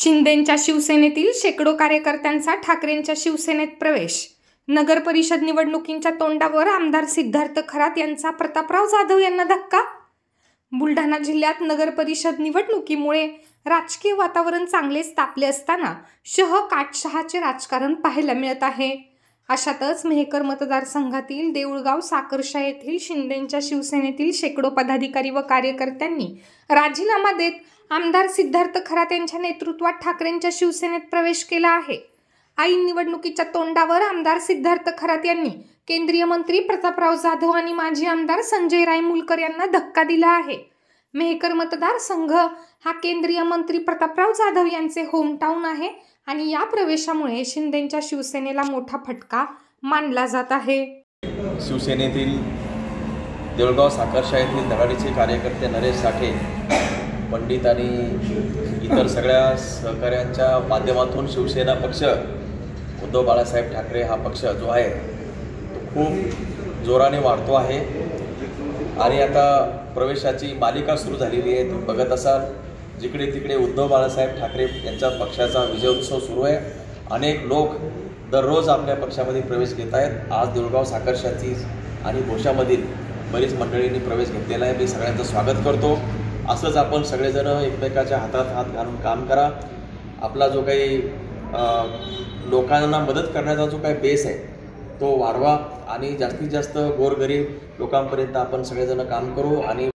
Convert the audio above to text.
शिंदेंच्या शिवसेनेतील शेकडो कार्यकर्त्यांचा ठाकरेंच्या शिवसेनेत प्रवेश। नगर परिषद निवडणुकींच्या तोंडावर आमदार सिद्धार्थ खरात यांचा प्रतापराव जाधव यांना धक्का। बुलढाणा जिल्ह्यात नगर परिषद निवडणुकीमुळे राजकीय वातावरण चांगलेच तापले असताना काटशहाचे राजकारण पाहायला मिळत आहे। अशातच मेहकर मतदारसंघातील देऊळगाव साकर्शा येथील शिंदेंच्या शिवसेनेतील शेकडो पदाधिकारी व कार्यकर्त्यांनी राजीनामा देत आमदार सिद्धार्थ खरात यांच्या नेतृत्वात ठाकरेंच्या शिवसेनेत प्रवेश केला आहे। ऐन निवडणुकीच्या तोंडावर आमदार सिद्धार्थ खरात यांनी केंद्रीय मंत्री प्रतापराव जाधव आणि माजी आमदार संजय रायमुलकर यांना धक्का दिला आहे। मेहकर मतदारसंघ हा केंद्रीय मंत्री प्रतापराव जाधव यांचे होमटाउन आहे आणि या प्रवेशामुळे शिंदेंच्या शिवसेनेला मोठा फटका मानला जात आहे। शिवसेनेतील देऊळगाव साकर्शा येथील धडाडीचे कार्यकर्ते नरेश साठे पंडित आणि इतर सगळ्या सहकाऱ्यांच्या माध्यमातून शिवसेना पक्ष उद्धव बाळासाहेब ठाकरे हा पक्ष जो आहे तो खूप जोराने वाढतो आहे आणि आता प्रवेशाची मालिका सुरू झालेली आहे। तुम्ही बघत असाल जिकडे तिकडे उद्धव बाळासाहेब ठाकरे यांच्या पक्षाचा विजयोत्सव सुरू आहे। अनेक लोक दररोज आपल्या पक्षामध्ये प्रवेश घेत आहेत। आज देऊळगाव साकर्शाची आणि भोशामधील बरीच मंडळींनी प्रवेश घेतलेला आहे। मी सगळ्यांचं स्वागत करतो। असंच आपण सगळेजण एकमेकाच्या हातात हात घालून काम करा। आपला जो काही लोकांना मदत करण्याचा जो काही बेस आहे तो वाढवा आणि जास्तीत जास्त गोरगरीब लोकांपर्यंत आपण सगळेजण काम करू आणि